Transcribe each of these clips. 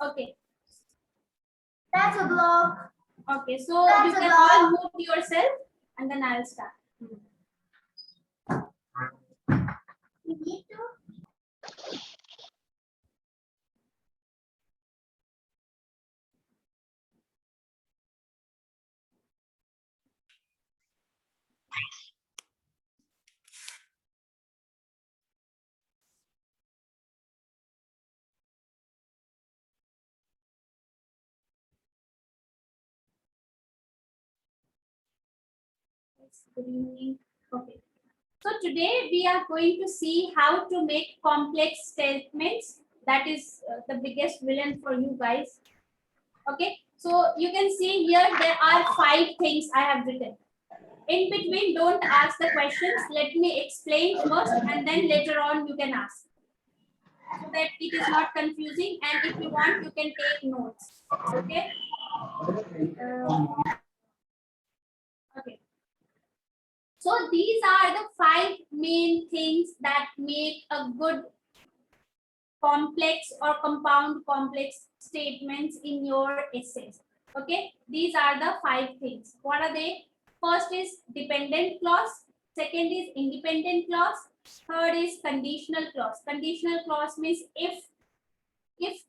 Okay. That's a block. Okay. So That's you a can block. all move yourself, and then I'll start. We need to. Yes, good evening. Okay. So today we are going to see how to make complex statements. That is the biggest villain for you guys. Okay. So you can see here there are 5 things I have written. In between, don't ask the questions. Let me explain first, and then later on you can ask, so that it is not confusing. And if you want, you can take notes. Okay. Okay. So these are the 5 main things that make a good complex or compound complex statements in your essays. Okay, these are the 5 things. What are they? First is dependent clause, second is independent clause, third is conditional clause. Conditional clause means if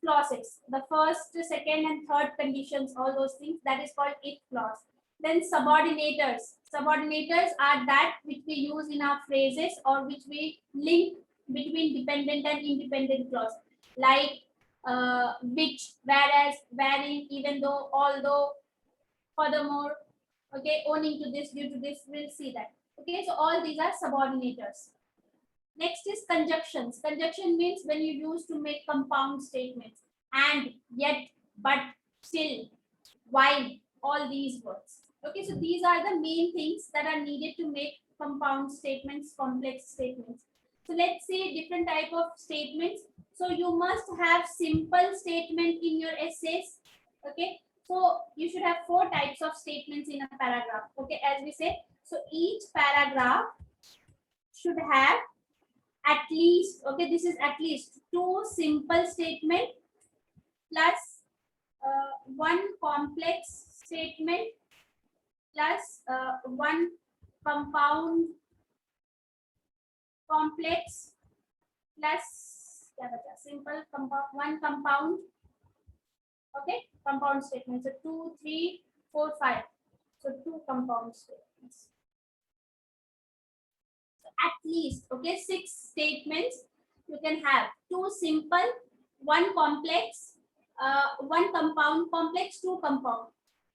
clauses, the first, second, and third conditions, all those things, that is called if clause. Then subordinators. Subordinators are that which we use in our phrases or which we link between dependent and independent clause, like which, whereas, wherein, even though, although, furthermore. Okay, owing to this, due to this, we'll see that. Okay, so all these are subordinators. Next is conjunctions. Conjunction means when you use to make compound statements. And, yet, but, still, while, all these words. Okay, so these are the main things that are needed to make compound statements, complex statements. So let's see different type of statements. So you must have simple statement in your essays. Okay, so you should have 4 types of statements in a paragraph. Okay, as we say, so each paragraph should have at least, okay, this is at least 2 simple statement plus 1 complex statement plus 1 compound complex plus simple compound, 1 compound. Okay, compound statements. So 2, 3, 4, 5. So 2 compound statements. So at least, okay, 6 statements you can have. 2 simple, 1 complex, 1 compound complex, 2 compound.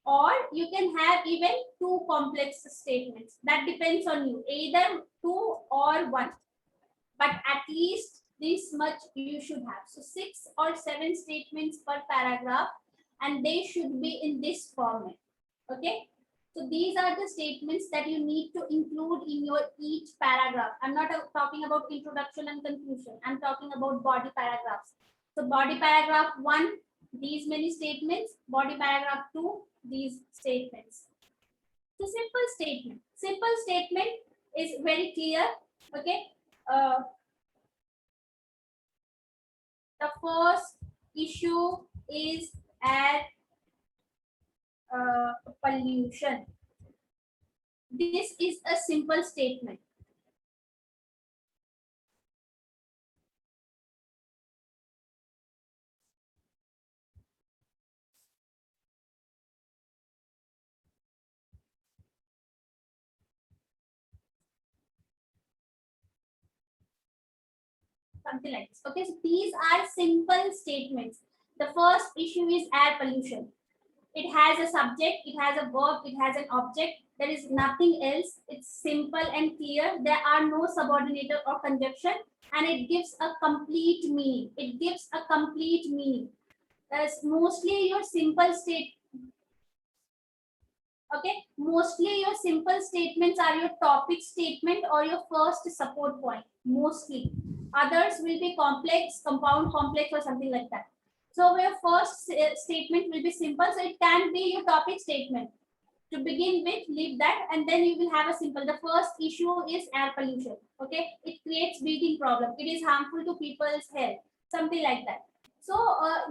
Or you can have even 2 complex statements. That depends on you, either 2 or 1. But at least this much you should have. So 6 or 7 statements per paragraph, and they should be in this format. Okay. So these are the statements that you need to include in your each paragraph. I'm not talking about introduction and conclusion. I'm talking about body paragraphs. So body paragraph 1, these many statements. Body paragraph 2, these statements. So simple statement. Simple statement is very clear. Okay. The first issue is air pollution. This is a simple statement. Something like this. Okay, so these are simple statements. The first issue is air pollution. It has a subject, it has a verb, it has an object. There is nothing else. It's simple and clear. There are no subordinator or conjunction, and it gives a complete meaning. It gives a complete meaning. Mostly your simple state. Okay, mostly your simple statements are your topic statement or your first support point. Mostly, others will be complex, compound, complex, or something like that. So your first statement will be simple, so it can be your topic statement. To begin with, leave that, and then you will have a simple. The first issue is air pollution. Okay, it creates breathing problem. It is harmful to people's health, something like that. So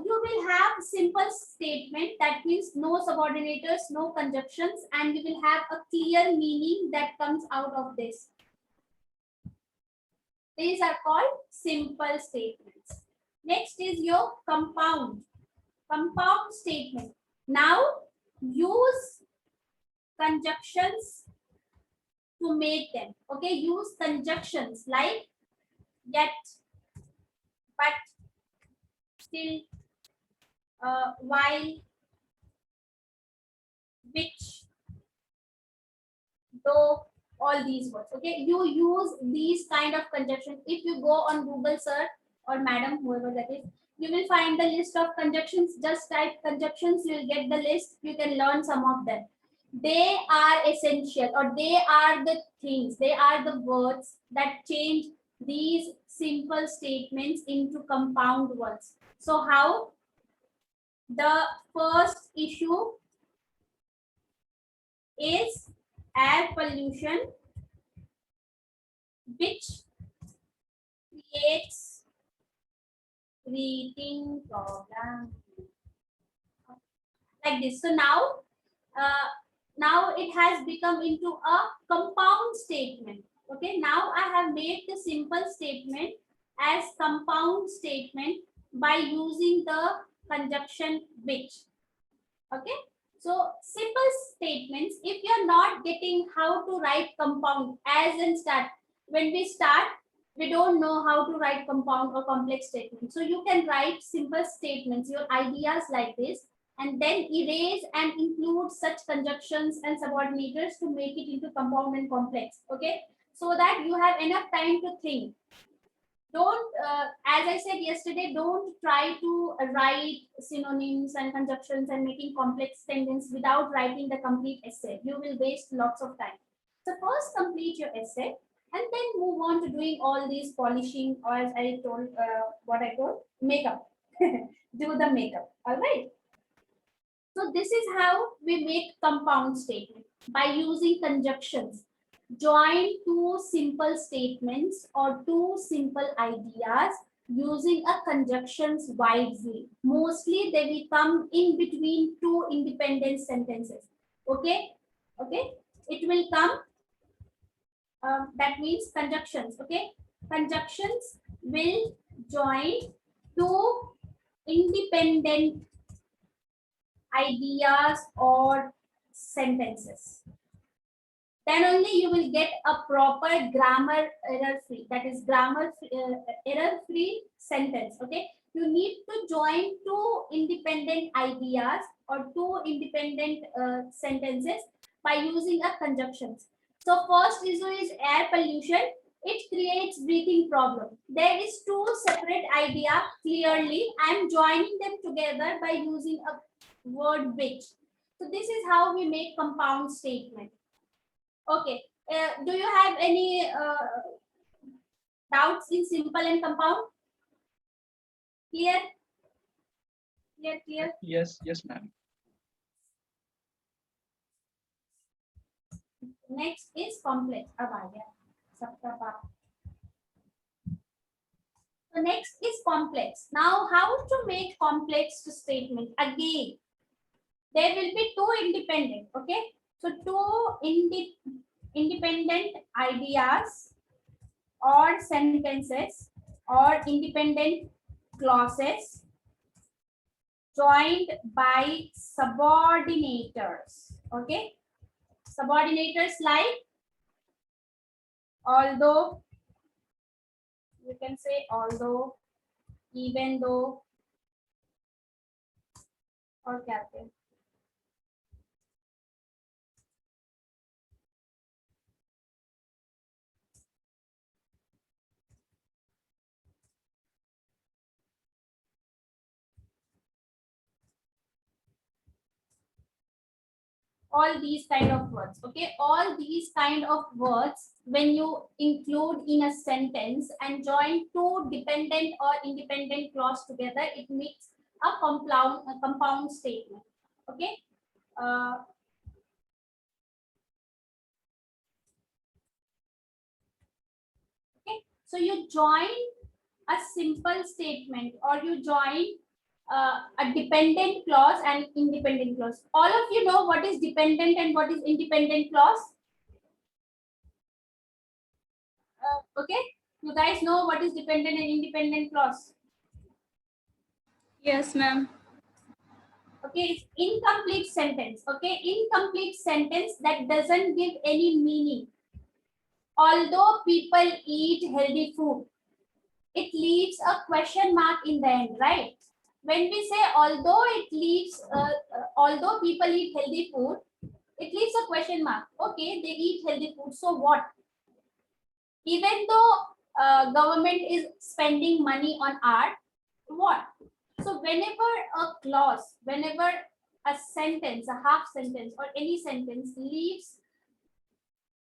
you will have simple statement, that means no subordinators, no conjunctions, and you will have a clear meaning that comes out of this. These are called simple statements. Next is your compound statement. Now use conjunctions to make them. Okay, use conjunctions like yet, but, still, while, which, though, all these words. Okay, you use these kind of conjunction. If you go on Google, sir or madam, whoever that is, you will find the list of conjunctions. Just type conjunctions, you will get the list. You can learn some of them. They are essential, or they are the things, they are the words that change these simple statements into compound ones. So how? The first issue is air pollution, which creates breathing problem, like this. So now it has become into a compound statement. Okay, now I have made the simple statement as compound statement by using the conjunction which. Okay, so simple statements, if you're not getting how to write compound as in start, when we start, we don't know how to write compound or complex statements. So you can write simple statements, your ideas like this, and then erase and include such conjunctions and subordinators to make it into compound and complex. Okay, so that you have enough time to think. Don't, as I said yesterday, don't try to write synonyms and conjunctions and making complex sentences without writing the complete essay. You will waste lots of time. So first complete your essay and then move on to doing all these polishing, or as I told, what I told, makeup. Do the makeup. All right. So this is how we make compound statement, by using conjunctions. Join two simple statements or two simple ideas using a conjunctions wisely. Mostly they will come in between two independent sentences. Okay, okay, it will come. That means conjunctions. Okay, conjunctions will join two independent ideas or sentences. Then only you will get a proper grammar error free, that is grammar error free sentence. Okay, you need to join two independent ideas or two independent sentences by using a conjunctions. So first issue is air pollution. It creates breathing problem. There is two separate idea. Clearly I am joining them together by using a word which. So this is how we make compound statement. Okay. Do you have any doubts in simple and compound? Clear? Clear, clear? Yes, yes, ma'am. Next is complex. अब आ गया सबका बाप. So next is complex. Now, how to make complex statement? Again, there will be two independent. Okay. So two independent ideas or sentences or independent clauses joined by subordinators. Okay, subordinators like although, you can say although, even though, or क्या होते हैं? All these kind of words. Okay, all these kind of words, when you include in a sentence and join two dependent or independent clause together, it makes a compound statement. Okay. Okay, so you join a simple statement or you join a dependent clause and independent clause. All of you know what is dependent and what is independent clause? Okay, you guys know what is dependent and independent clause? Yes, ma'am. Okay, it's incomplete sentence. Okay, incomplete sentence that doesn't give any meaning. Although people eat healthy food, it leaves a question mark in the end, right? When we say although people eat healthy food, it leaves a question mark. Okay, they eat healthy food, so what? Even though government is spending money on art, what? So whenever a clause, whenever a sentence, a half sentence or any sentence leaves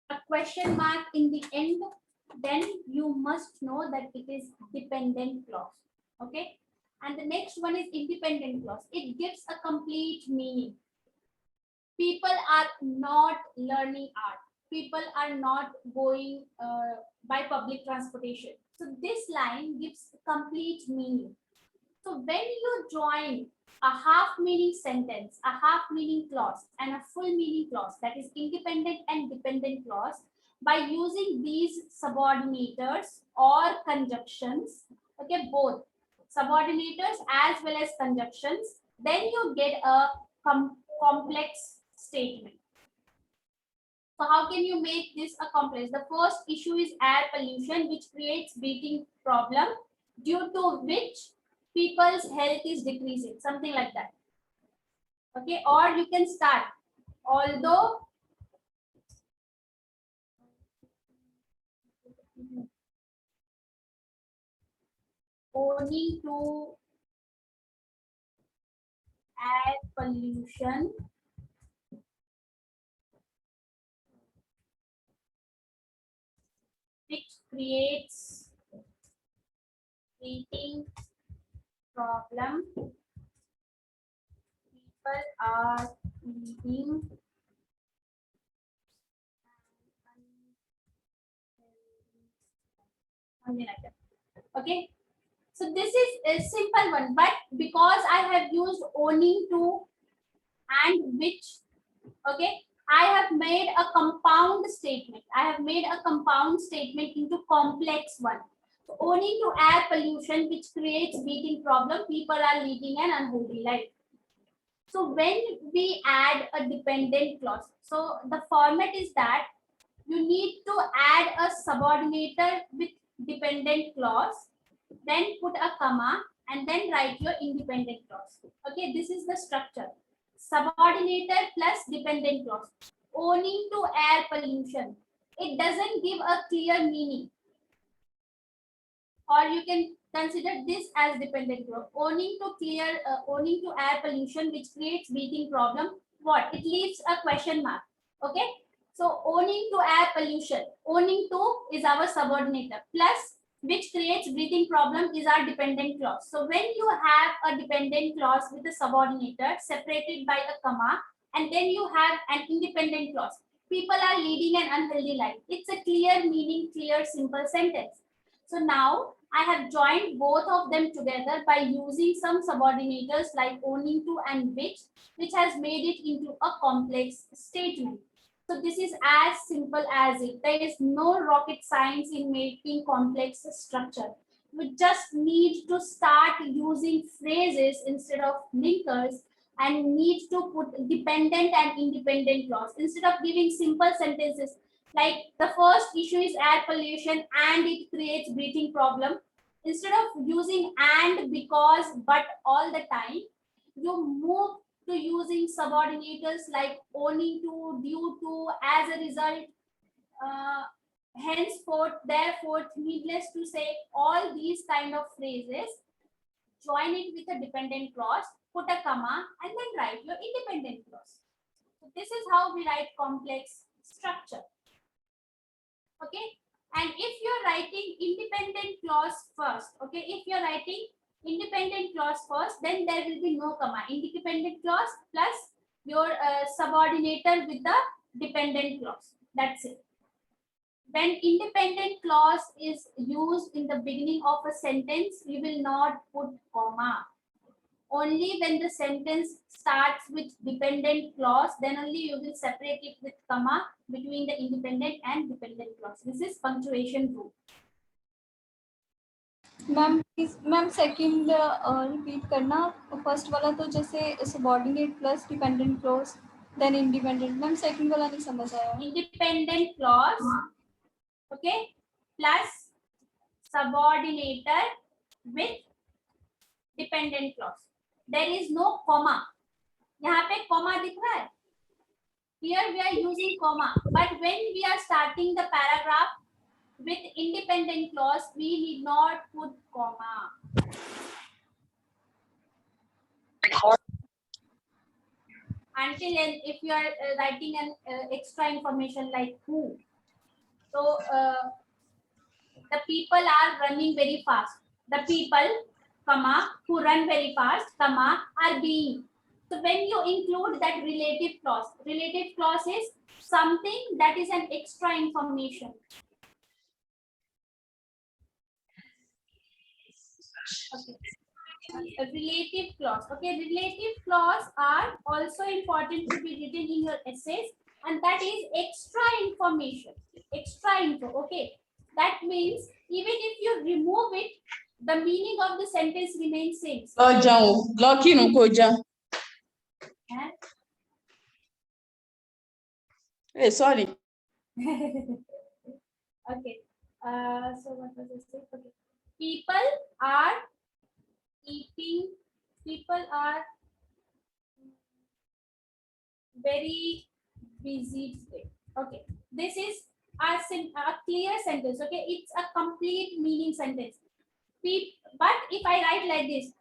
a question mark in the end, then you must know that it is dependent clause. Okay, and the next one is independent clause. It gives a complete meaning. People are not learning art, people are not going by public transportation, so this line gives complete meaning. So when you join a half meaning sentence, a half meaning clause and a full meaning clause, that is independent and dependent clause, by using these subordinators or conjunctions, okay, both subordinators as well as conjunctions, then you get a complex statement. So how can you make this a complex? The first issue is air pollution, which creates breathing problem, due to which people's health is decreasing, something like that. Okay, or you can start, although owing to air pollution, which creates breathing problem, people are eating something like that. Okay, so this is a simple one, but because I have used owing to and which, okay, I have made a compound statement. I have made a compound statement into complex one. So owing to air pollution, which creates breathing problem, people are leading an unhealthy life. So when we add a dependent clause, so the format is that you need to add a subordinator with dependent clause, then put a comma and then write your independent clause. Okay, this is the structure. Subordinator plus dependent clause. Owing to air pollution, it doesn't give a clear meaning, or you can consider this as dependent clause. Owing to air pollution, which creates breathing problem, what? It leaves a question mark. Okay, so owing to air pollution, owing to is our subordinator, plus which creates breathing problem is our dependent clause. So when you have a dependent clause with a subordinator separated by a comma, and then you have an independent clause, people are leading an unhealthy life. It's a clear meaning, clear, simple sentence. So now I have joined both of them together by using some subordinators like owing to and which has made it into a complex statement. So this is as simple as it. There is no rocket science in making complex structure. We just need to start using phrases instead of linkers, and need to put dependent and independent clause instead of giving simple sentences like the first issue is air pollution and it creates breathing problem. Instead of using and, because, but all the time, you move to using subordinators like owing to, due to, as a result, uh, henceforth, therefore, needless to say, all these kind of phrases, join it with a dependent clause, put a comma, and then write your independent clause. So this is how we write complex structure. Okay, and if you're writing independent clause first, okay, if you're writing independent clause first, then there will be no comma. Independent clause plus your subordinator with the dependent clause. That's it. When independent clause is used in the beginning of a sentence, you will not put comma. Only when the sentence starts with dependent clause, then only you will separate it with comma between the independent and dependent clause. This is punctuation rule. Ma'am please ma'am second repeat करना. First वाला तो जैसे subordinate plus dependent clause then independent. Ma'am second वाला नहीं समझ आया. Independent clause, okay, plus subordinator with dependent clause. There is no comma. यहाँ पे comma दिख रहा है. Here we are using comma, but when we are starting the paragraph with independent clause, we need not put comma. Until and if you are writing an extra information like who. So the people are running very fast. The people, comma, who run very fast, comma, are being. So when you include that relative clause is something that is an extra information. Okay. A relative clause. Okay, relative clause are also important to be written in your essays, and that is extra information. Extra info. Okay, that means even if you remove it, the meaning of the sentence remains same. Lucky no koja. Hey, sorry. Okay. So what was I saying? Okay. People are eating. People are very busy today. Okay. This is a clear sentence. Okay. It's a complete meaning sentence. But if I write like this,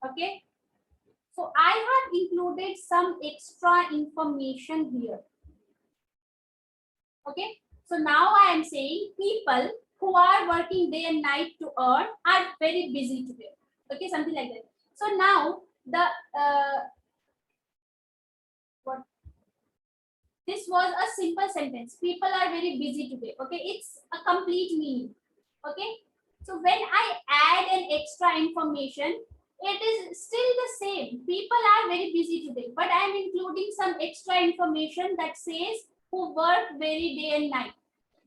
okay, so I have included some extra information here. Okay, so now I am saying people who are working day and night to earn are very busy today. Okay, something like that. So now the this was a simple sentence. People are very busy today. Okay, it's a complete meaning. Okay, so when I add an extra information, it is still the same. People are very busy today, but I am including some extra information that says who work very day and night.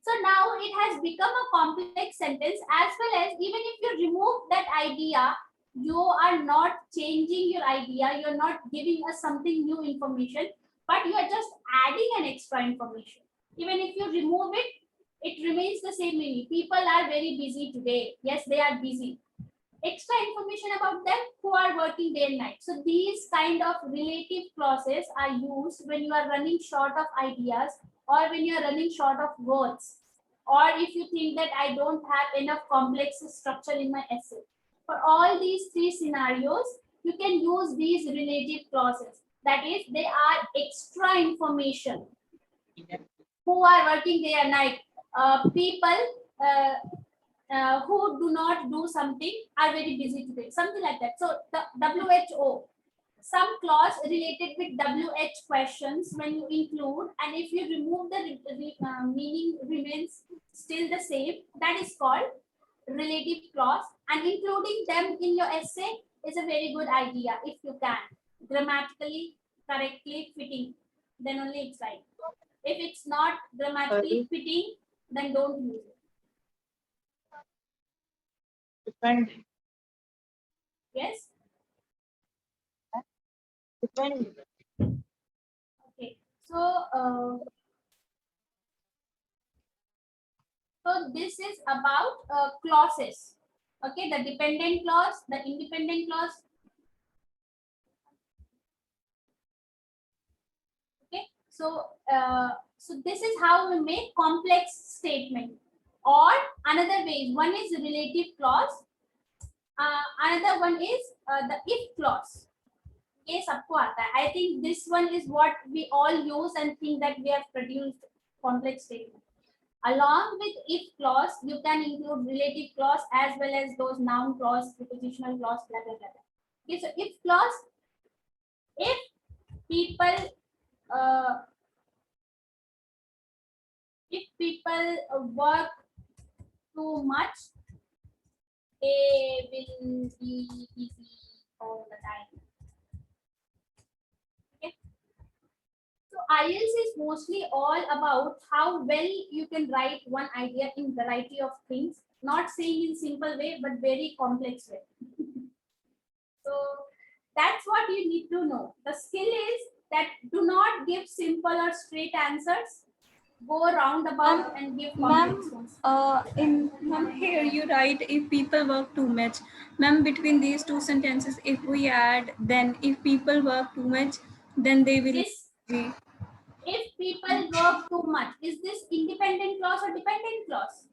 So now it has become a complex sentence, as well as even if you remove that idea, you are not changing your idea, you're not giving us something new information, but you are just adding an extra information. Even if you remove it, it remains the same meaning. People are very busy today. Yes, they are busy. Extra information about them who are working day and night. So these kind of relative clauses are used when you are running short of ideas, or when you are running short of words, or if you think that I don't have enough complex structure in my essay. For all these three scenarios, you can use these relative clauses. That is, they are extra information. Who are working day and night. People who do not do something are very busy today. Something like that. So the WHO, some clause related with WH questions when you include, and if you remove the meaning remains still the same, that is called relative clause, and including them in your essay is a very good idea if you can. Grammatically correctly fitting, then only it's right. If it's not grammatically fitting, then don't use it. Depend. Yes? Depend. Okay. So this is about clauses. Okay, the dependent clause, the independent clause. Okay, so this is how we make complex statement. Or another way, one is relative clause, another one is the if clause. ये सबको आता है. I think this one is what we all use and think that we have produced complex statement. Along with if clause, you can include relative clause as well as those noun clause, prepositional clause, blah blah blah. Okay, so if clause, If people uh, work too much, they will be busy all the time. Okay. So IELTS is mostly all about how well you can write one idea in variety of things, not saying in simple way, but very complex way. So that's what you need to know. The skill is that do not give simple or straight answers. Go roundabout and give complex ones. Ma'am, here you write if people work too much. Ma'am, between these two sentences, if we add, then if people work too much, then they will This, be. if people work too much, is this independent clause or dependent clause?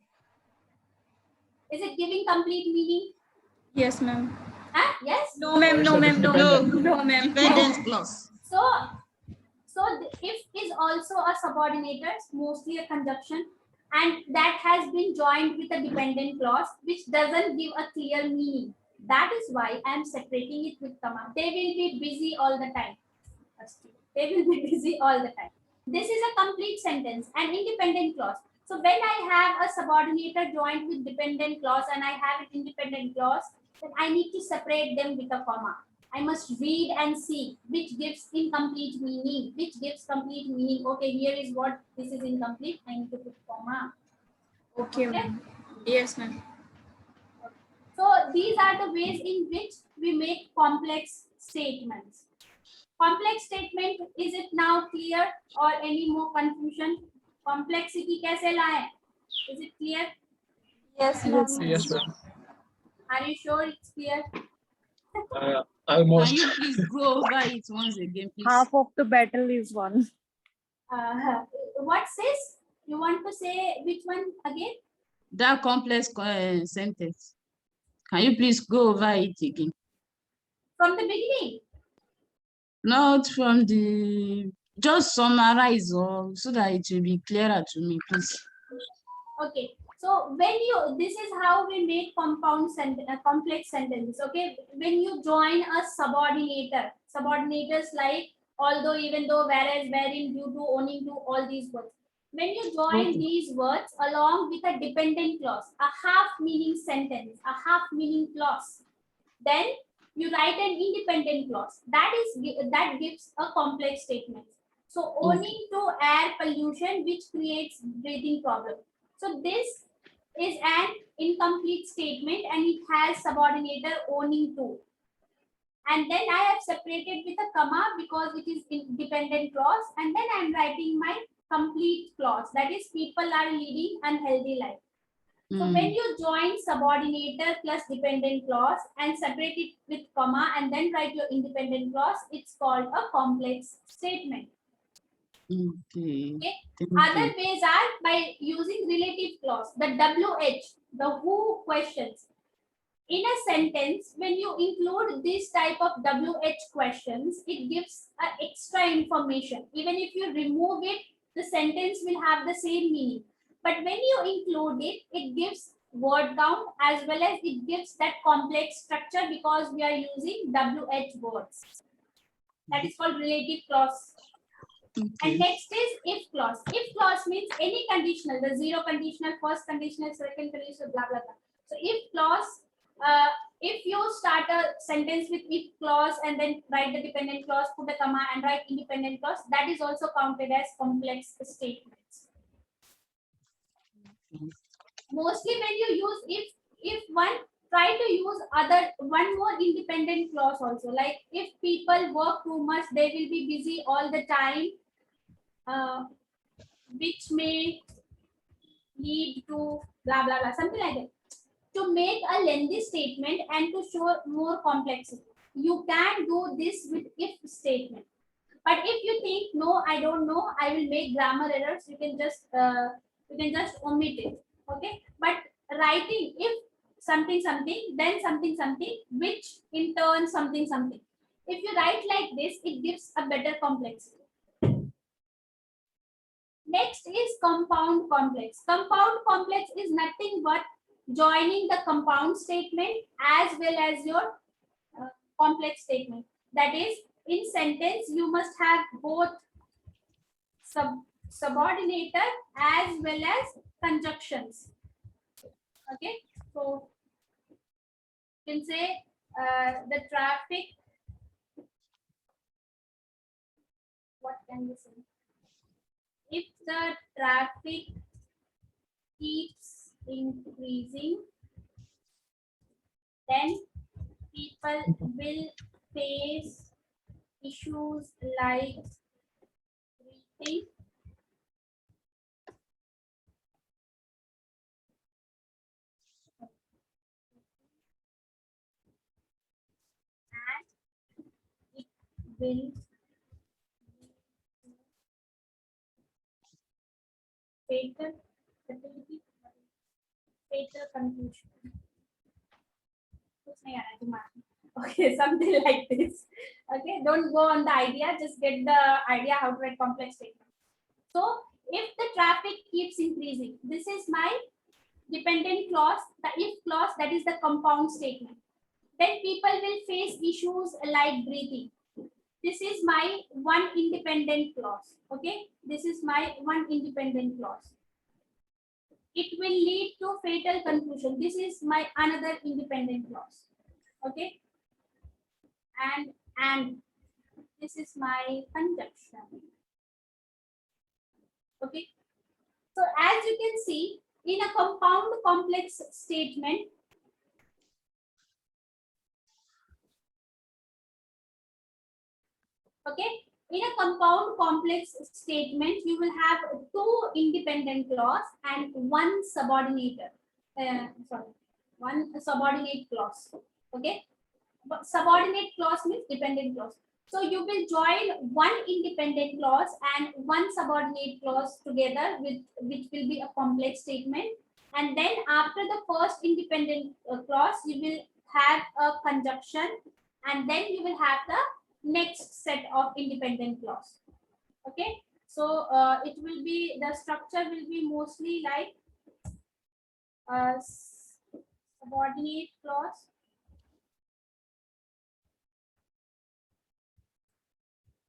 Is it giving complete meaning? Yes, ma'am. Huh? Yes? No, ma'am. No, ma'am. No, no, ma'am. Dependent clause. So if is also a subordinator, mostly a conjunction, and that has been joined with a dependent clause, which doesn't give a clear meaning. That is why I am separating it with comma. They will be busy all the time. They will be busy all the time. This is a complete sentence, an independent clause. So when I have a subordinator joined with dependent clause and I have an independent clause, then I need to separate them with a comma. I must read and see which gives incomplete meaning, which gives complete meaning. Okay, here is what this is incomplete. I need to put comma. Okay, ma'am. Yes, ma'am. So these are the ways in which we make complex statements. Complex statement, is it now clear or any more confusion? Complexity कैसे लाएं? Is it clear? Yes, ma'am. Yes, ma'am. Are you sure it's clear? Can Almost. you please go over it once again, please? Half of the battle is won. What says? You want to say which one again? That complex sentence. Can you please go over it again? From the beginning. Not from the, just summarize or so that it will be clearer to me, please. Okay. So when you, this is how we make complex sentences. Okay. When you join a subordinator, subordinators like although, even though, whereas, wherein, due to, owning to, all these words. When you join these words along with a dependent clause, a half meaning sentence, a half meaning clause, then you write an independent clause. That gives a complex statement. So owing to air pollution, which creates breathing problem. So this is an incomplete statement and it has subordinator owing to. And then I have separated with a comma because it is independent clause, and then I am writing my complete clause, that is people are leading unhealthy life. So when you join subordinator plus dependent clause and separate it with comma and then write your independent clause, it's called a complex statement. Okay. Okay. Thank Other you. ways are by using relative clause, the WH, the who questions. In a sentence, when you include this type of WH questions, it gives extra information. Even if you remove it, the sentence will have the same meaning. But when you include it, it gives word count as well as it gives that complex structure because we are using WH words. That is called relative clause. Okay. And next is if clause. If clause means any conditional, the zero conditional, first conditional, second conditional, blah, blah, blah. So if clause, if you start a sentence with if clause and then write the dependent clause, put a comma and write independent clause, that is also counted as complex statements. Mostly when you use if one, try to use one more independent clause also, like if people work too much, they will be busy all the time, which may lead to blah blah blah, something like that, to make a lengthy statement and to show more complexity. You can do this with if statement. But if you think no, I don't know, I will make grammar errors, you can just omit it. Okay, but writing if something something, then something something, which in turn something something, if you write like this, it gives a better complexity. Next is compound complex. Compound complex is nothing but joining the compound statement as well as your complex statement. That is, in sentence you must have both subordinator as well as conjunctions. Okay, so you can say the traffic. What can we say? If the traffic keeps increasing, then people will face issues like breathing, and it will fatal fatality, fatal conclusion. कुछ नहीं आ रहा है दिमाग में. Okay, something like this. Okay, don't go on the idea, just get the idea how to write complex statement. So if the traffic keeps increasing, this is my dependent clause, the if clause, that is the compound statement. Then people will face issues like breathing. This is my one independent clause. Okay, this is my one independent clause. It will lead to fatal conclusion. This is my another independent clause. Okay, and this is my conjunction. Okay, so as you can see, in a compound complex statement, okay, in a compound complex statement, you will have two independent clause and one subordinator. One subordinate clause. Okay, but subordinate clause means dependent clause. So you will join one independent clause and one subordinate clause together, with which will be a complex statement. And then after the first independent clause, you will have a conjunction, and then you will have the next set of independent clause. Okay, so it will be, the structure will be mostly like subordinate clause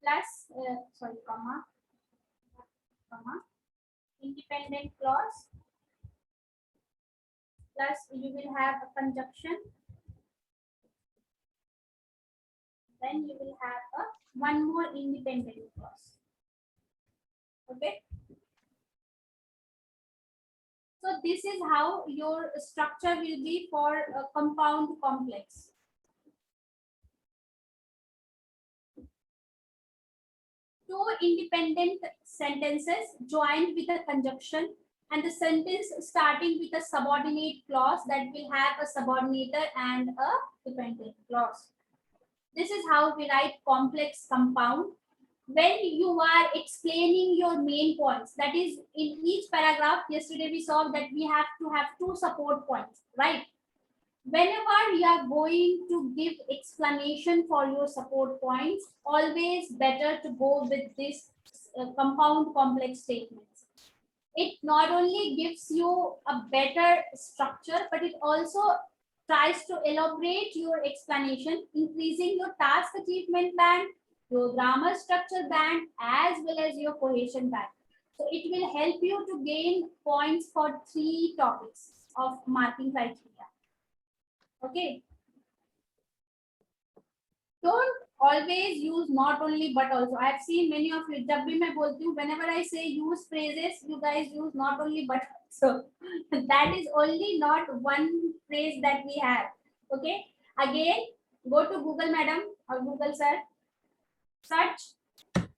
plus comma independent clause, plus you will have a conjunction, then you will have a one more independent clause. Okay, so this is how your structure will be for a compound complex. Two independent sentences joined with a conjunction, and the sentence starting with a subordinate clause that will have a subordinator and a dependent clause. This is how we write complex compound. When you are explaining your main points, that is, in each paragraph, yesterday we saw that we have to have two support points, right? Whenever you are going to give explanation for your support points, always better to go with this compound complex statements. It not only gives you a better structure, but it also tries to elaborate your explanation, increasing your task achievement band, your grammar structure band, as well as your cohesion band. So it will help you to gain points for 3 topics of marking criteria. Okay. Don't always use not only but also. I have seen many of you, जब भी मैं बोलती हूँ, whenever I say use phrases, you guys use not only but also. That is only not one phrase that we have. Okay. Again, go to Google madam or Google sir, search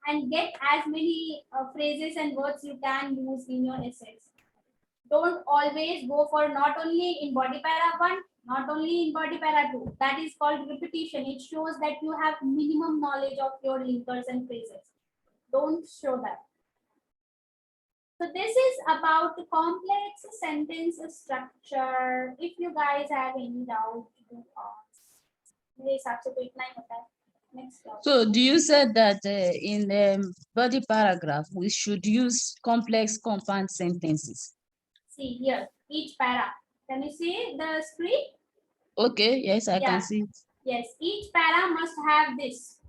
and get as many phrases and words you can use in your essays. Don't always go for not only in body para 1, not only in body para 2. That is called repetition. It shows that you have minimum knowledge of your linkers and phrases. Don't show that. So this is about the complex sentence structure. If you guys have any doubt, do ask. मेरे हिसाब से तो इतना ही होता है. Next class. So do you said that in the body paragraph, we should use complex compound sentences? See here, each para. Can you see the screen? Okay, yes, I Yeah. can see it. Yes, each para must have this.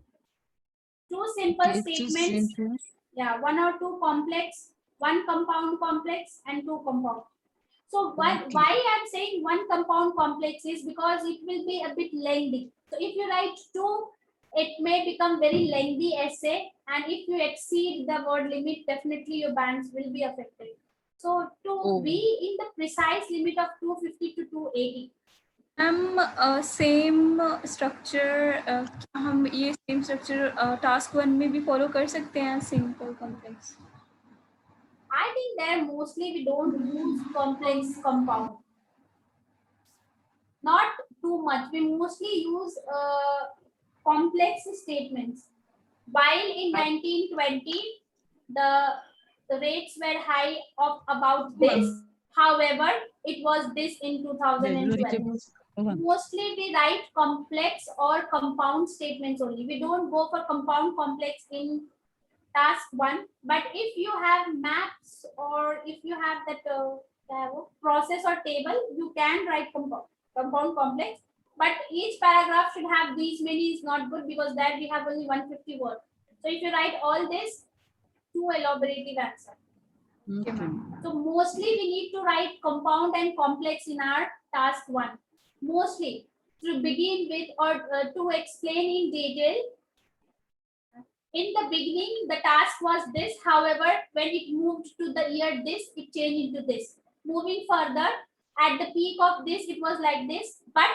two simple Okay, too statements. simple. Yeah, one or two complex, one compound complex, and two compound. So why I'm saying one compound complex is because it will be a bit lengthy. So if you write two, it may become very lengthy essay, and if you exceed the word limit, definitely your bands will be affected. So to Oh. be in the precise limit of 250 to 280. Ma'am same structure हम ये same structure task 1 में भी follow कर सकते हैं, simple complex? I think there mostly we don't use complex compound. Not too much. We mostly use complex statements. While in 1920, the rates were high of about this. However, it was this in 2012. Mostly we write complex or compound statements only. We don't go for compound complex in task 1. But if you have maps or if you have that process or table, you can write compound complex. But each paragraph should have these many is not good, because that we have only 150 words. So if you write all this, too elaborative answer. Okay. So mostly we need to write compound and complex in our task 1. Mostly to begin with, or to explain in detail. In the beginning, the task was this. However, when it moved to the year this, it changed into this. Moving further, at the peak of this, it was like this. But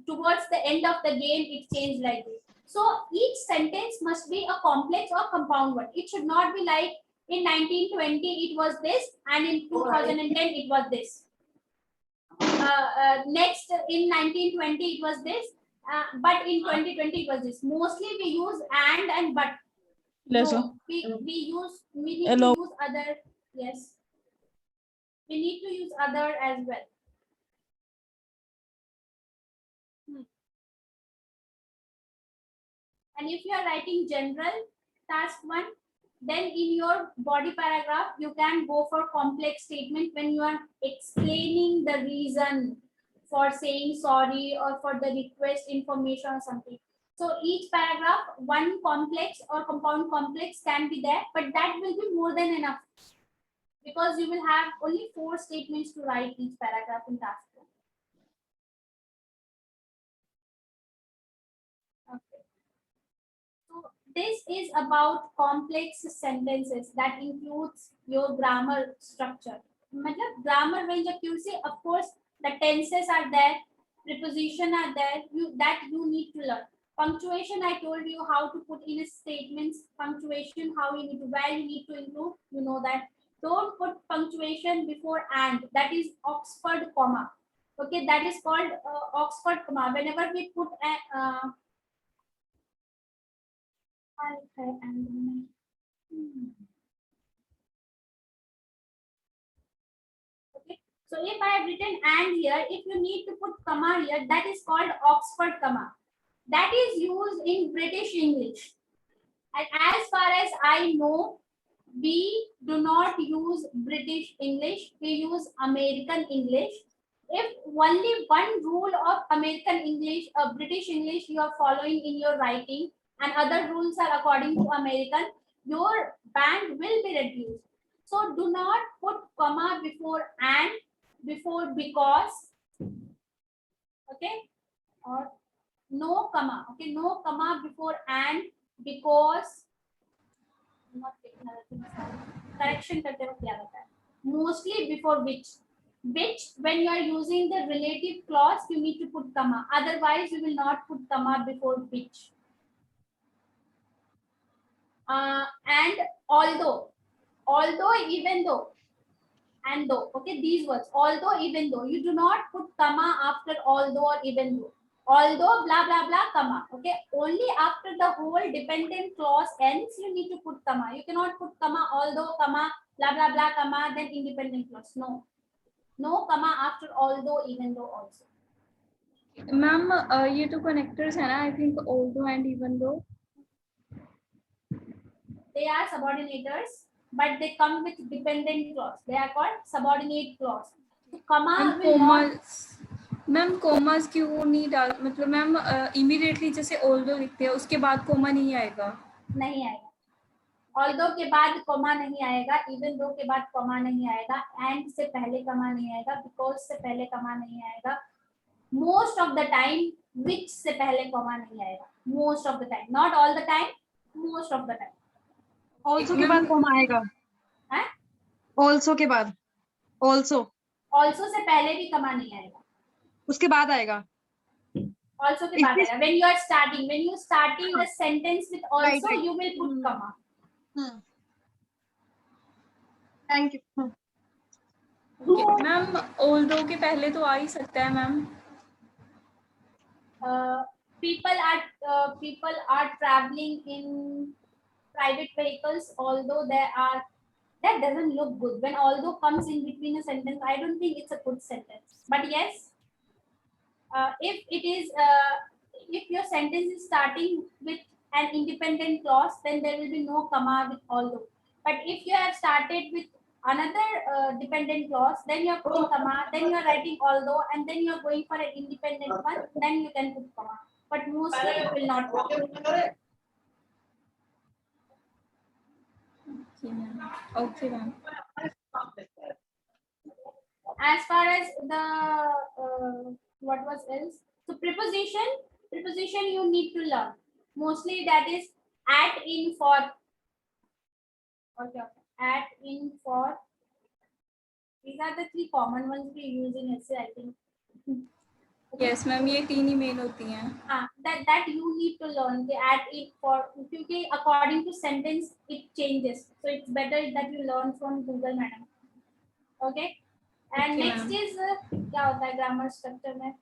towards the end of the game, it changed like this. So each sentence must be a complex or compound word. It should not be like in 1920 it was this, and in 2010 it was this. Next in 1920 it was this, but in 2020 it was this. Mostly we use and but. No, we need to use other. Yes, we need to use other as well. And if you are writing general task 1, then in your body paragraph, you can go for complex statement when you are explaining the reason for saying sorry or for the request information or something. So each paragraph, one complex or compound complex can be there, but that will be more than enough, because you will have only 4 statements to write each paragraph in task 1. Okay. So this is about complex sentences that includes your grammar structure. Grammar range accuracy, of course, the tenses are there, preposition are there, you need to learn. Punctuation, I told you how to put in a statements, punctuation, how you need to, where you need to include, you know that. Don't put punctuation before and, that is Oxford comma. Okay, that is called Oxford comma. Whenever we put a okay, so if I have written and here, if you need to put comma here, that is called Oxford comma. That is used in British English. And as far as I know, we do not use British English, we use American English. If only one rule of American English, British English you are following in your writing, and other rules are according to American, your band will be reduced. So do not put comma before and, before because, okay, or no comma, okay, no comma before and, because. Not taking other things out. Correction करते वक्त याद आता है. Mostly before which. Which, when you are using the relative clause, you need to put comma. Otherwise, you will not put comma before which. And although, even though, and though. Okay, these words. Although, even though. You do not put comma after although or even though. Although blah blah blah comma. Okay, only after the whole dependent clause ends you need to put comma. You cannot put comma although comma blah blah blah comma then independent clause. No comma after although even though also. Ma'am ये तो connectors है ना, I think although and even though. They are subordinators, but they come with dependent clause. They are called subordinate clause. So, comma will not. Ma'am commas क्यों नहीं डाल, मतलब ma'am immediately जैसे although लिखते हैं उसके बाद कोमा नहीं आएगा? नहीं आएगा, ऑल्दो के बाद कॉमा नहीं आएगा, इवन दो के बाद कॉमा नहीं आएगा, एंड से पहले कॉमा नहीं आएगा, बिकॉज से पहले कॉमा नहीं आएगा, most of the time which से पहले कॉमा नहीं आएगा, most of the time, not all the time, most of the time. Also के बाद कॉमा आएगा? हैं? ऑल्सो के बाद, ऑल्सो ऑल्सो से पहले भी कॉमा नहीं आएगा, उसके बाद आएगा। also के बाद आएगा, when you are starting the sentence with also, right. you will put comma. Thank you. Ma'am although के पहले तो आ ही सकता है ma'am. People are traveling in private vehicles, although that doesn't look good. When although comes in between a sentence, I don't think it's a good sentence. But yes, if your sentence is starting with an independent clause, then there will be no comma with although. But if you have started with another dependent clause, then you are putting comma, then you are writing although, and then you are going for an independent one, then you can put comma. But mostly it will not put. Okay ma'am. As far as the what was else, so preposition you need to learn, mostly that is at, in, for. Okay, at, in, for, these are the three common ones we use in essay, I think. Yes ma'am, ये तीन ही main होती हैं। that you need to learn the at, in, for, क्योंकि according to sentence it changes, so it's better that you learn from Google madam. Okay, and Okay, next is क्या होता है grammar structure में?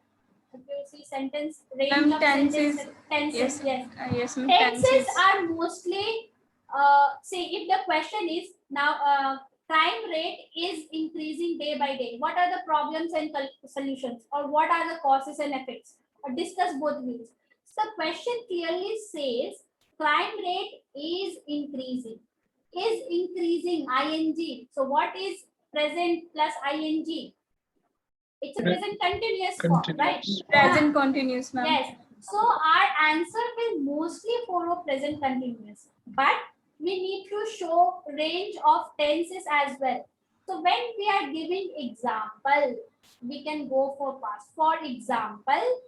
If you see sentence, range Ma'am, of tenses. tenses, Yes. yes. Yes ma'am, Tenses are mostly, say if the question is now crime rate is increasing day by day, what are the problems and solutions, or what are the causes and effects, or discuss both views. So the question clearly says crime rate is increasing, ing. So what is present plus ing? It's a present continuous form, right? Present continuous ma'am. Yes. So our answer will mostly follow present continuous, but we need to show range of tenses as well. So when we are giving example, we can go for past. For example,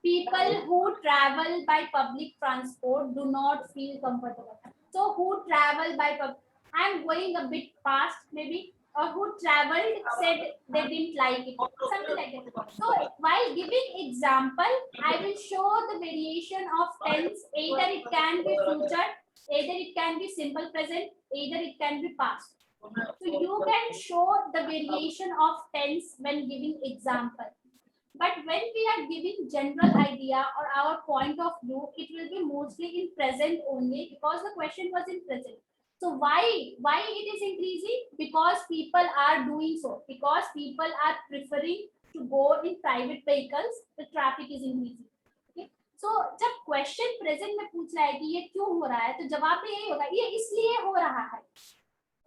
people who travel by public transport do not feel comfortable. So who travel by I'm going a bit fast maybe, or who traveled said they didn't like it, something like that. So while giving example, I will show the variation of tense. Either it can be future, either it can be simple present, either it can be past. So you can show the variation of tense when giving example. But when we are giving general idea or our point of view, it will be mostly in present only, because the question was in present. So why it is increasing? Because people are doing so. Because people are preferring to go in private vehicles, the traffic is increasing. Okay? So जब question present में पूछ रहा है कि ये क्यों हो रहा है, तो जवाब में यही होगा, ये इसलिए हो रहा है.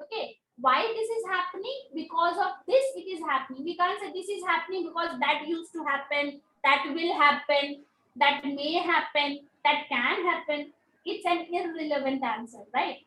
Okay? Why this is happening? Because of this it is happening. We can't say this is happening because that used to happen, that will happen, that may happen, that can happen. It's an irrelevant answer, right?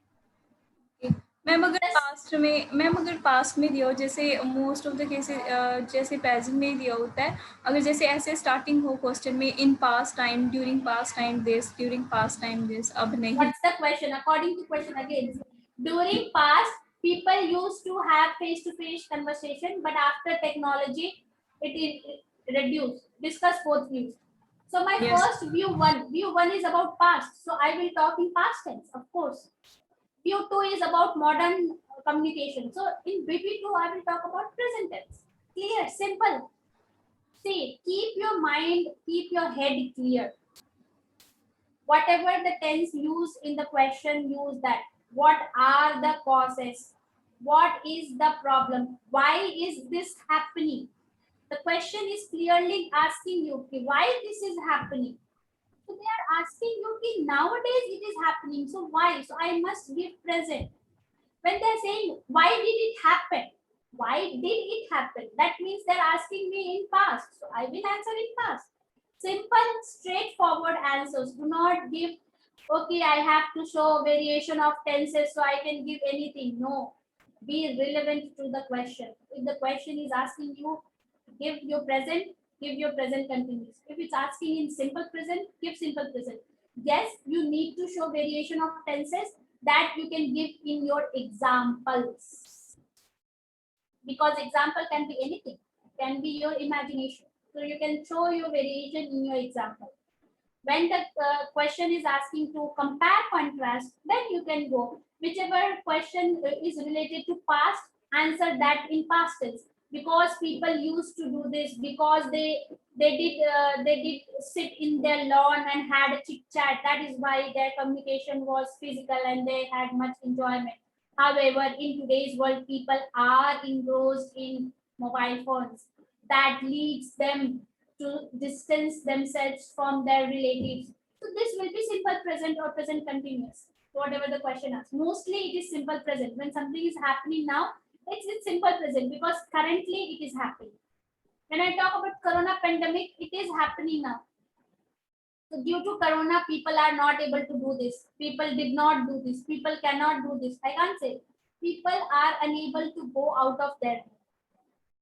Ma'am अगर past में दिया हो, जैसे most of the cases जैसे present में दिया होता है, अगर जैसे ऐसे स्टार्टिंग हो क्वेश्चन में in past time, during past time this, during past time this, अब नहीं. What's the question? According to question again, during past people used to have face-to-face conversation, but after technology it is reduced. Discuss both views. So my Yes. first view one is about past, so I will talk in past tense, of course. View 2 is about modern communication, so in VP2 I will talk about present tense. Clear, simple. See, keep your mind, keep your head clear. Whatever the tense used in the question, use that. What are the causes? What is the problem? Why is this happening? The question is clearly asking you, why this is happening? So they are asking you, nowadays it is happening, so why? So I must give present. When they are saying, why did it happen? Why did it happen? That means they're asking me in past. So I will answer in past. Simple, straightforward answers. Do not give, okay, I have to show variation of tenses so I can give anything. No. Be relevant to the question. If the question is asking you, give your present continuous. If it's asking in simple present, give simple present. Yes, you need to show variation of tenses that you can give in your examples. Because example can be anything, can be your imagination. So you can show your variation in your example. When the question is asking to compare contrast, then you can go whichever question is related to past, answer that in past tense, because people used to do this, because they did sit in their lawn and had a chit chat, that is why their communication was physical and they had much enjoyment. However, in today's world, people are engrossed in mobile phones. That leads them to distance themselves from their relatives. So this will be simple present or present continuous, whatever the question asks. Mostly it is simple present. When something is happening now, it's in simple present because currently it is happening. When I talk about corona pandemic, it is happening now. So due to corona, people are not able to do this. People did not do this. People cannot do this. I can't say. People are unable to go out of their home.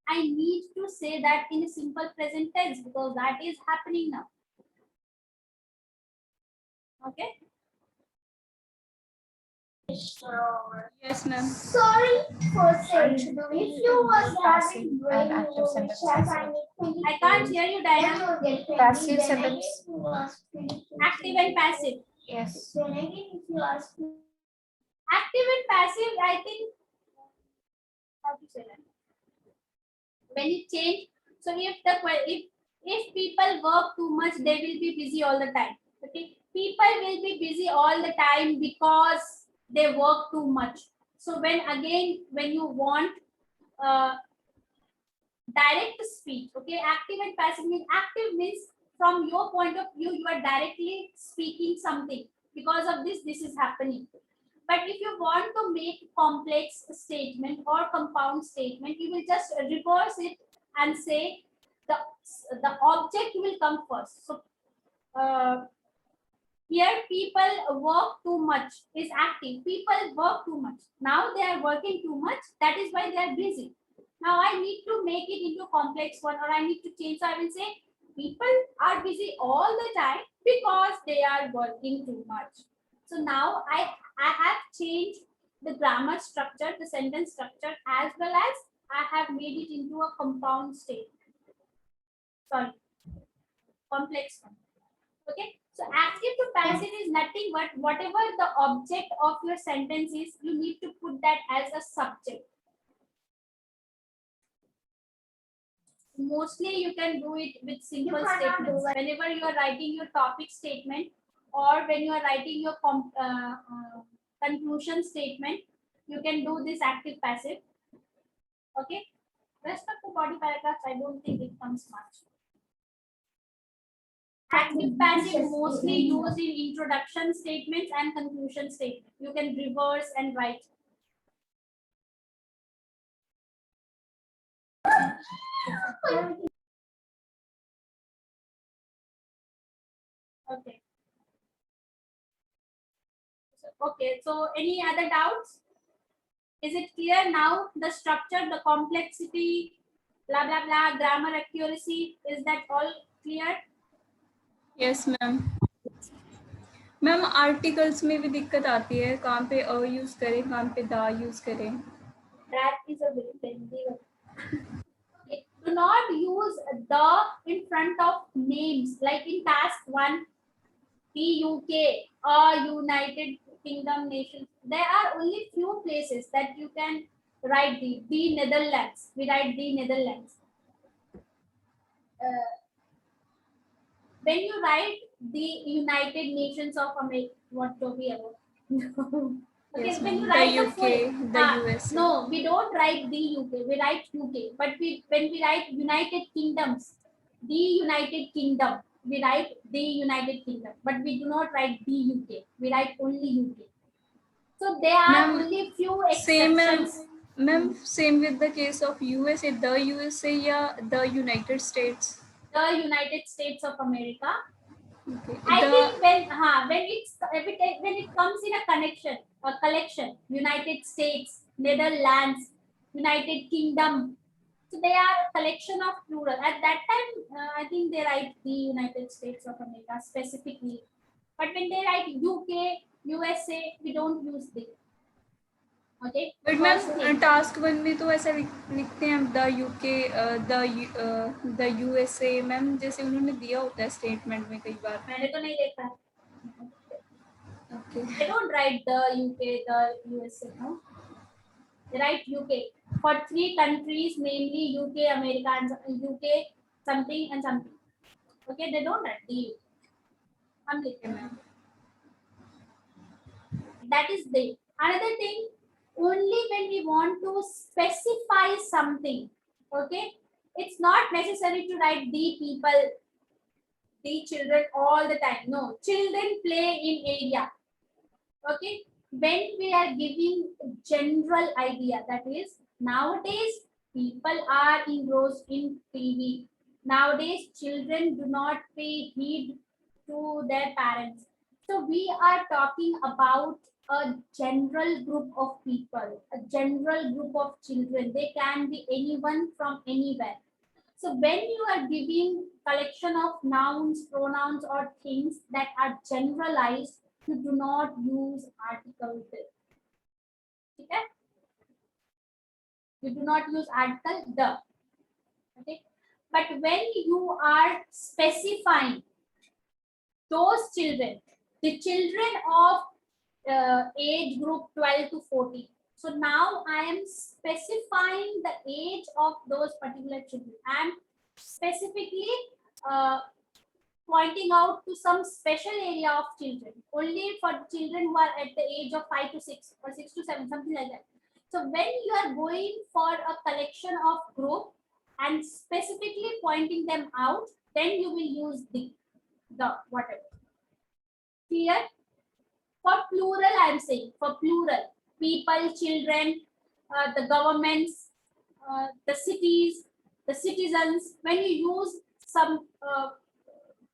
I need to say that in a simple present tense because that is happening now. Okay. Yes, ma'am. Sorry for saying, if you was having brain active sentence. I can't hear you, Diana. Passive sentence. Active and passive. Yes. Then again, if you ask me, Active and passive, I think, how to say that? When it change, so if people work too much, they will be busy all the time. Okay, people will be busy all the time because they work too much. So when you want direct speech, okay, active and passive means, active means from your point of view you are directly speaking something, because of this is happening. But if you want to make complex statement or compound statement, you will just reverse it and say the object will come first. So here people work too much is active. People work too much. Now they are working too much. That is why they are busy. Now I need to make it into complex one, or I need to change. So I will say people are busy all the time because they are working too much. So now I have changed the grammar structure, the sentence structure, as well as I have made it into a compound state. Sorry, complex one. Okay. So active to passive is nothing but whatever the object of your sentence is, you need to put that as a subject. Mostly you can do it with simple You cannot statements. do it. Whenever you are writing your topic statement or when you are writing your conclusion statement, you can do this active passive. Okay. Rest of the body paragraphs, I don't think it comes much. Active passive mostly used in introduction statements and conclusion statements. You can reverse and write. Okay. Okay, so any other doubts? Is it clear now? The structure, the complexity, blah, blah, blah, grammar accuracy, is that all clear? Yes ma'am. Ma'am articles में भी दिक्कत आती है, कहाँ पे अ use करें, कहाँ पे दा यूज करें. That is a very lengthy one. Okay. Do not use the in front of names, like in task 1, the UK or United Kingdom nations. There are only few places that you can write the Netherlands. We write the Netherlands. When you write the United Nations of America, what to be about? Okay, Yes, when you ma'am. write The the UK, full, the US. no, we don't write the UK. We write UK. But when we write United Kingdoms, the United Kingdom, we write the United Kingdom. But we do not write the UK. We write only UK. So there are Ma'am, only few Same ma'am. exceptions. Ma'am same with the case of USA, the USA या the United States? The United States of America. Okay. I The think when it comes in a collection, United States, Netherlands, United Kingdom, so they are a collection of plural. At that time, I think they write the United States of America specifically. But when they write UK, USA, we don't use the. Okay. But First ma'am thing. Task 1 में तो ऐसा लिखते हैं the UK, the USA. Ma'am जैसे उन्होंने दिया होता है स्टेटमेंट में कई बार। मैंने तो नहीं देखा है. Okay They don't write the UK, the USA, no. They write UK for 3 countries, namely UK, America, and UK something and something. Okay, they don't write the UK. I'm listening, ma'am. That is the another thing. Only when we want to specify something, okay, it's not necessary to write the people, the children all the time. No, children play in area. Okay, when we are giving general idea, that is nowadays people are engrossed in TV. Nowadays children do not pay heed to their parents. So we are talking about a general group of people, a general group of children. They can be anyone from anywhere. So when you are giving collection of nouns, pronouns, or things that are generalized, you do not use article the. Okay? You do not use article the. Okay? But when you are specifying those children, the children of age group 12 to 14. So now I am specifying the age of those particular children. I am specifically pointing out to some special area of children, only for children who are at the age of 5 to 6 or 6 to 7, something like that. So when you are going for a collection of group and specifically pointing them out, then you will use the whatever. Clear? For plural, I am saying for plural, people, children, the governments, the cities, the citizens. When you use some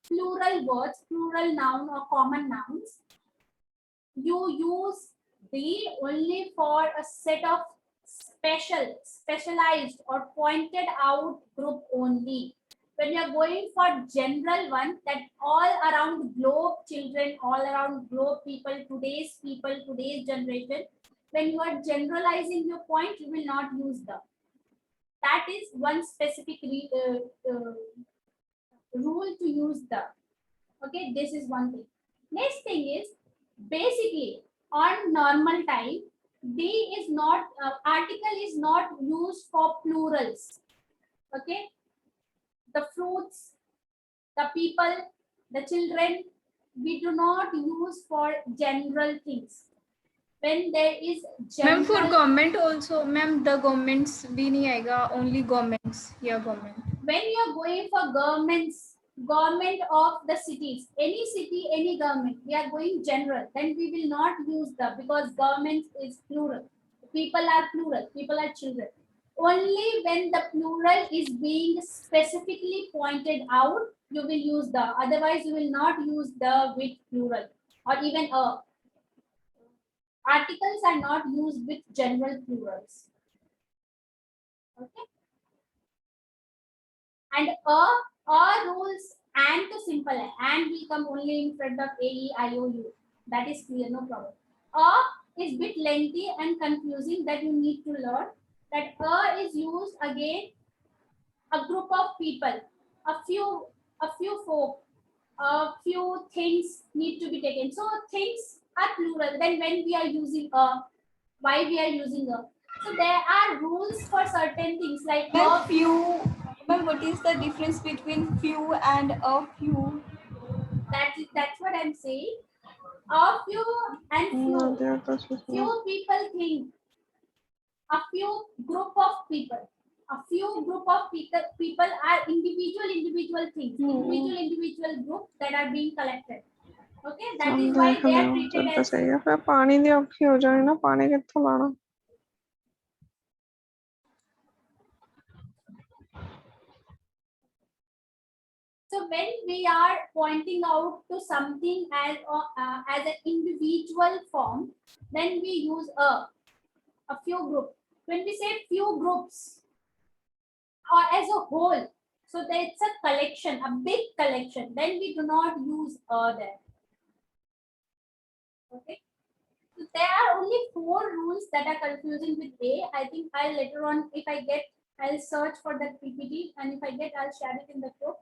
plural words, plural noun or common nouns, you use the only for a set of specialized or pointed out group only. When you are going for general one, that all around globe children, all around globe people, today's generation, when you are generalizing your point, you will not use the. That is one specific rule to use the. Okay, this is one thing. Next thing is, basically on normal time, the is not article is not used for plurals. Okay, the fruits, the people, the children, we do not use for general things. When there is ma'am for general, government also ma'am the governments भी नहीं आएगा, only governments या government. when you are going for government of the cities, any city, any government, we are going general, then we will not use the, because government is plural, people are plural, people are children. Only when the plural is being specifically pointed out, you will use the, otherwise you will not use the with plural or even a. Articles are not used with general plurals. Okay. And rules and to simple and will come only in front of a, e, I, o, u. That is clear, no problem. Is bit lengthy and confusing, that you need to learn. That is used again, a group of people, a few folk, a few things need to be taken. So things are plural. Then when we are using why we are using a? So there are rules for certain things like ma'am few, ma'am what is the difference between few and a few? that's what I'm saying. A few and few. Few people think. A few group of people. A few group of people are individual things. Individual groups that are being collected. Okay, that is why they are treated as. सही है, फिर पानी दी औखी हो जाए ना, पानी कित्थों लाना। So when we are pointing out to something as an individual form, then we use a few group. When we say few groups or as a whole, so that's a collection, a big collection, then we do not use there. Okay. So there are only 4 rules that are confusing with A. I think I'll later on, if I get, I'll search for that PPT, and if I get, I'll share it in the group.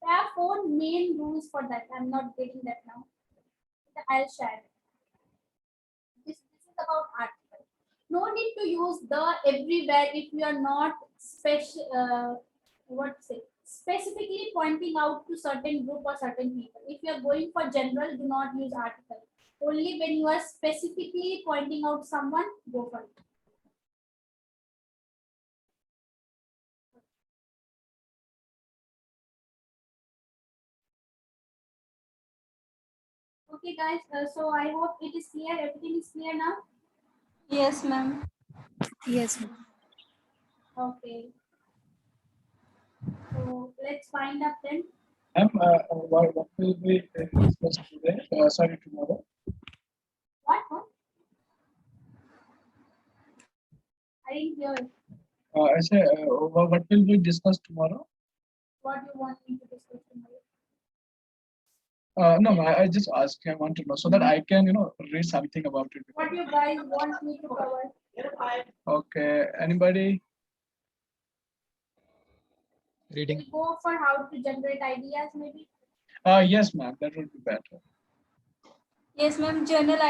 There are 4 main rules for that. I'm not getting that now. I'll share it. This is about article. No need to use the everywhere if you are not specifically pointing out to certain group or certain people. If you are going for general, do not use article. Only when you are specifically pointing out someone, go for it. Okay, guys. So I hope it is clear. Everything is clear now. Yes, ma'am. Yes, ma'am. Okay. So let's find out then. Ma'am, what will be discussed today? Sorry, tomorrow. What? I didn't hear it. I say, what will be discussed tomorrow? What you want me to discuss tomorrow? No, I just asked. I want to know so that I can, read something about it. What you guys want me to cover? Okay. Anybody? Reading. We go for how to generate ideas, maybe. Yes, ma'am. That would be better. Yes, ma'am. Journal